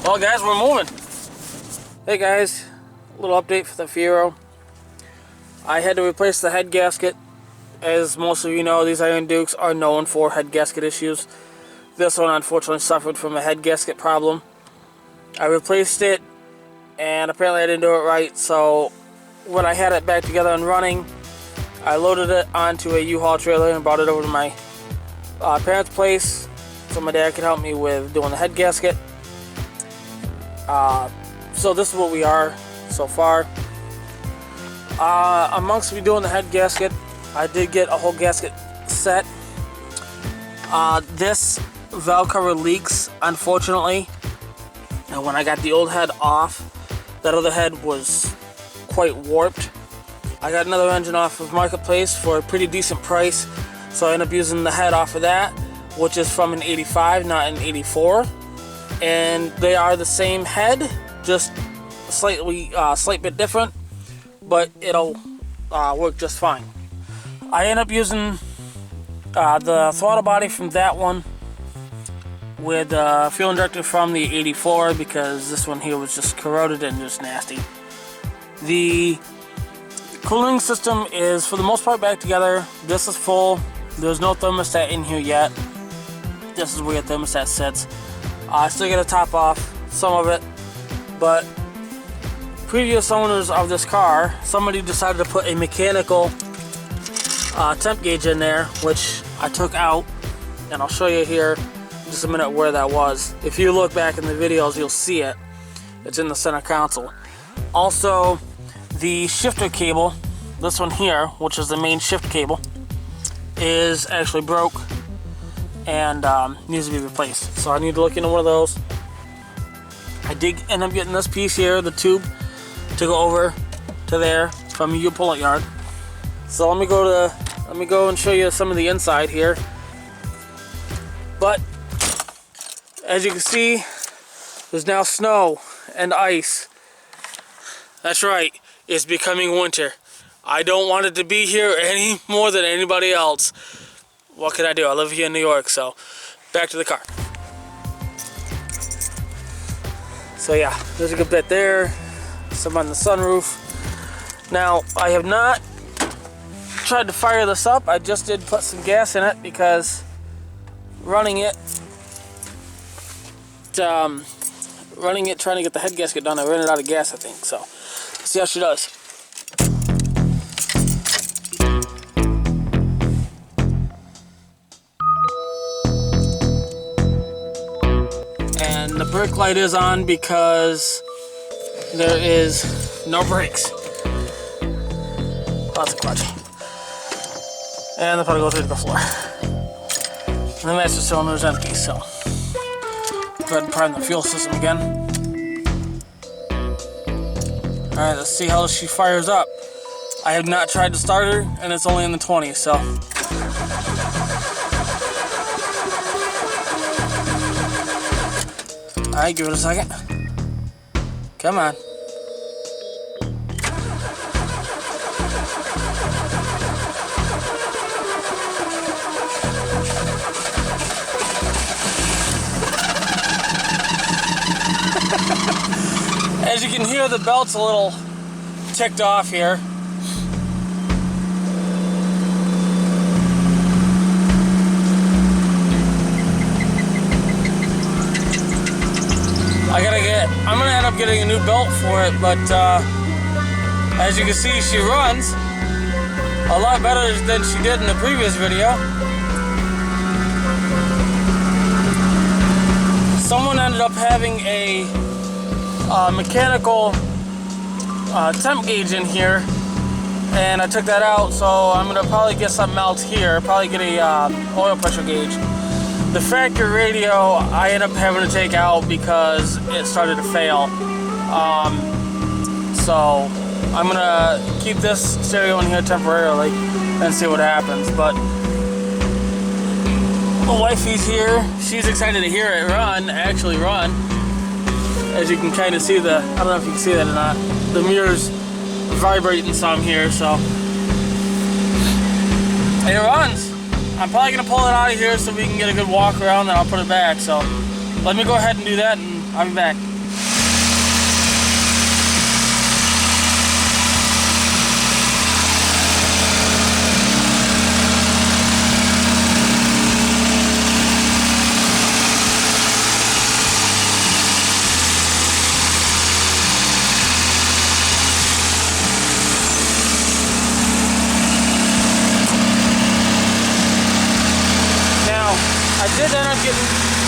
Well guys, we're moving. Hey guys, a little update for the Fiero. I had to replace the head gasket. As most of you know, these Iron Dukes are known for head gasket issues. This one unfortunately suffered from a head gasket problem. I replaced it and apparently I didn't do it right, so when I had it back together and running, I loaded it onto a U-Haul trailer and brought it over to my parents' place so my dad could help me with doing the head gasket. So this is what we are so far. Amongst me doing the head gasket, I did get a whole gasket set. This valve cover leaks, unfortunately. And when I got the old head off, that other head was quite warped. I got another engine off of Marketplace for a pretty decent price, so I ended up using the head off of that, which is from an 85, not an 84. And they are the same head, just slight bit different, but it'll work just fine. I end up using the throttle body from that one with fuel injector from the 84 because this one here was just corroded and just nasty. The cooling system is for the most part back together. This is full. There's no thermostat in here yet. This is where the thermostat sits. I still got to top off some of it, but previous owners of this car, somebody decided to put a mechanical temp gauge in there, which I took out, and I'll show you here in just a minute where that was. If you look back in the videos, you'll see it. It's in the center console. Also, the shifter cable, this one here, which is the main shift cable, is actually broke and needs to be replaced. So I need to look into one of those. I did end up getting this piece here, the tube, to go over to there from your pull-out yard. So let me go and show you some of the inside here. But as you can see, there's now snow and ice. That's right, it's becoming winter. I don't want it to be here any more than anybody else. What can I do? I live here in New York, so back to the car. So yeah, there's a good bit there. Some on the sunroof. Now, I have not tried to fire this up. I just did put some gas in it because running it, trying to get the head gasket done, I ran out of gas, I think. So, let's see how she does. And the brake light is on because there is no brakes. Lots of clutch. And the pedal goes right to the floor. And the master cylinder is empty, so go ahead and prime the fuel system again. Alright, let's see how she fires up. I have not tried to start her, and it's only in the 20s, so. Alright, give it a second. Come on. As you can hear, the belt's a little ticked off here. I'm gonna end up getting a new belt for it, but as you can see, she runs a lot better than she did in the previous video. Someone ended up having a mechanical temp gauge in here, and I took that out, so I'm gonna probably get something else here. Probably get a oil pressure gauge. The factory radio I ended up having to take out because it started to fail. So I'm gonna keep this stereo in here temporarily and see what happens. But my wifey's here. She's excited to hear it actually run. As you can kind of see I don't know if you can see that or not, the mirror's vibrating some here, so it runs. I'm probably going to pull it out of here so we can get a good walk around, then I'll put it back. So let me go ahead and do that, and I'll be back.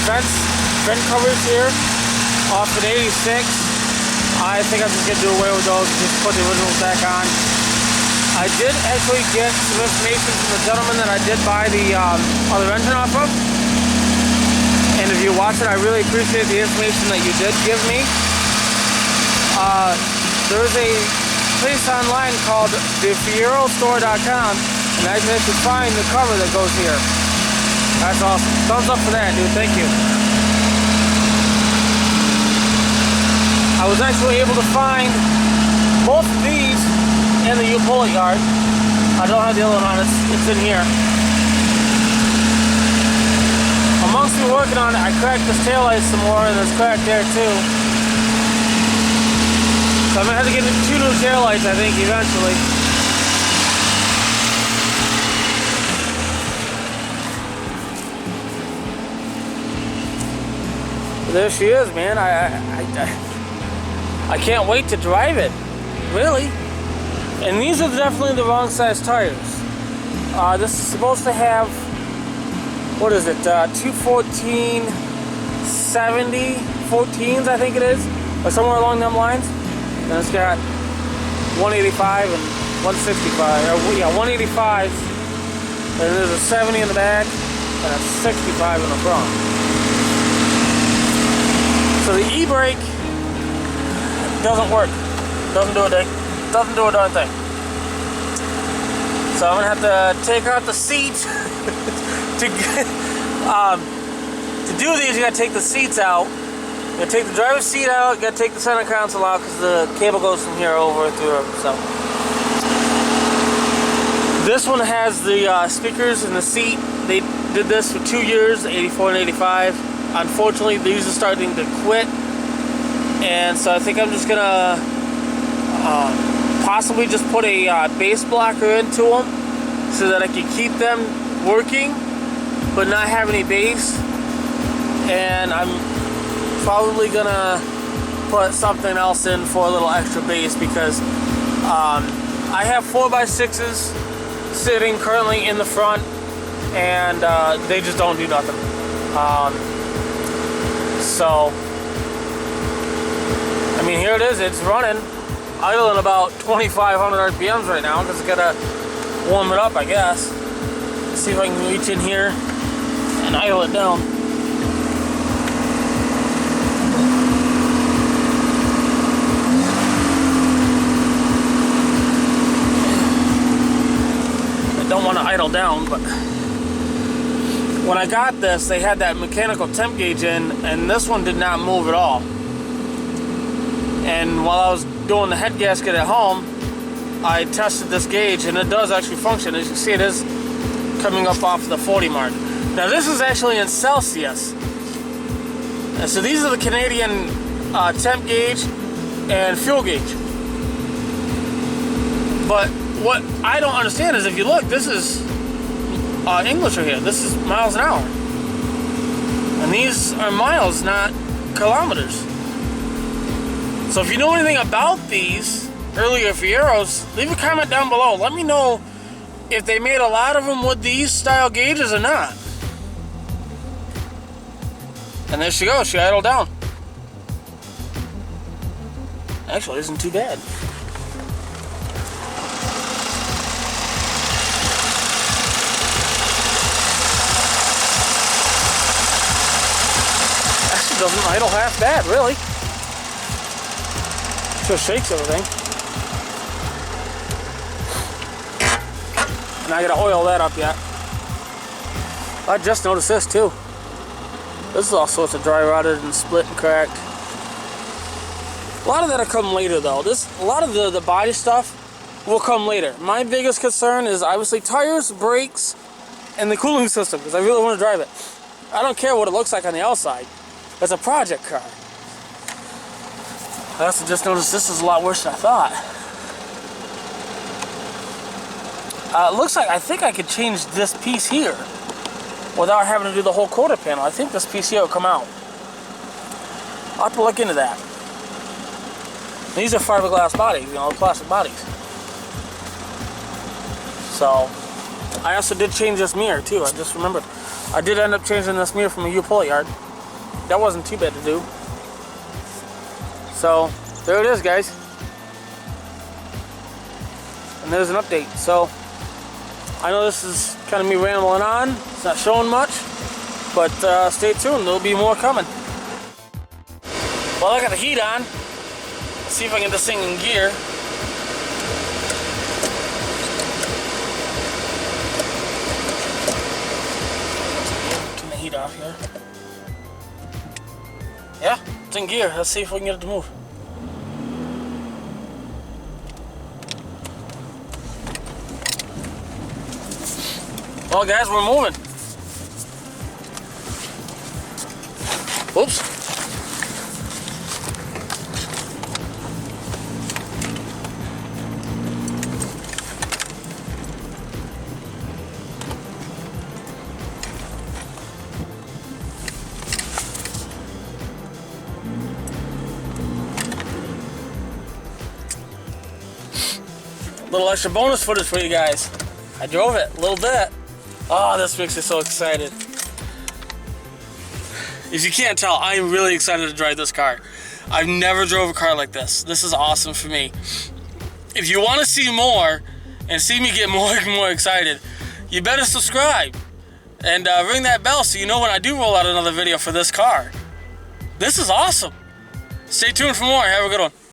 vent covers here off an 86. I think I'm just going to do away with those and just put the originals back on. I did actually get some information from the gentleman that I did buy the other engine off of. And if you watch it, I really appreciate the information that you did give me. There's a place online called the fierostore.com, and I can actually find the cover that goes here. That's awesome. Thumbs up for that, dude. Thank you. I was actually able to find both of these in the U-Pull yard. I don't have the other one on. It's in here. Amongst me working on it, I cracked this taillight some more, and there's crack there too. So I'm gonna have to get 2 new taillights, I think, eventually. But there she is, man. I can't wait to drive it, really. And these are definitely the wrong size tires. This is supposed to have, what is it, 214 70 14s, I think it is, or somewhere along them lines. And it's got 185 and 165, or yeah, 185s, and there's a 70 in the back, and a 65 in the front. So the e-brake doesn't work. Doesn't do a darn thing. So I'm gonna have to take out the seat to do these. You gotta take the seats out. You gotta take the driver's seat out. You gotta take the center console out because the cable goes from here over through. So this one has the speakers in the seat. They did this for 2 years, 84 and 85. Unfortunately, these are starting to quit, and so I think I'm just gonna possibly just put a base blocker into them so that I can keep them working but not have any bass. And I'm probably gonna put something else in for a little extra bass because I have 4x6s sitting currently in the front, and they just don't do nothing. So I mean, here it is. It's running, idling about 2,500 RPMs right now because I gotta warm it up, I guess. Let's see if I can reach in here and idle it down. I don't want to idle down, but when I got this, they had that mechanical temp gauge in, and this one did not move at all. And while I was doing the head gasket at home, I tested this gauge, and it does actually function. As you can see, it is coming up off the 40 mark. Now this is actually in Celsius. And so these are the Canadian temp gauge and fuel gauge. But what I don't understand is, if you look, this is English right here. This is miles an hour. And these are miles, not kilometers. So if you know anything about these earlier Fieros, leave a comment down below. Let me know if they made a lot of them with these style gauges or not. And there she goes. She idled down. Actually, it isn't too bad. Actually, doesn't idle half bad, really. Just shakes everything. And I gotta oil that up yet. I just noticed this too. This is all sorts of dry rotted and split and cracked. A lot of that'll come later though. A lot of the body stuff will come later. My biggest concern is obviously tires, brakes, and the cooling system, because I really want to drive it. I don't care what it looks like on the outside. It's a project car. I also just noticed this is a lot worse than I thought. It looks like I think I could change this piece here without having to do the whole quarter panel. I think this piece here will come out. I'll have to look into that. These are fiberglass bodies, you know, plastic bodies. So, I also did change this mirror too. I just remembered. I did end up changing this mirror from a U-Pull yard. that wasn't too bad to do. So there it is, guys. And there's an update. So I know this is kind of me rambling on. It's not showing much, but stay tuned. There'll be more coming. Well, I got the heat on. Let's see if I can get this thing in gear. Turn the heat off here. Yeah, it's in gear. Let's see if we can get it to move. Well, guys, we're moving. Oops. Little extra bonus footage for you guys. I drove it a little bit. Oh, this makes me so excited. If you can't tell, I'm really excited to drive this car. I've never drove a car like this. This is awesome for me. If you want to see more and see me get more and more excited, you better subscribe and ring that bell so you know when I do roll out another video for this car. This is awesome. Stay tuned for more. Have a good one.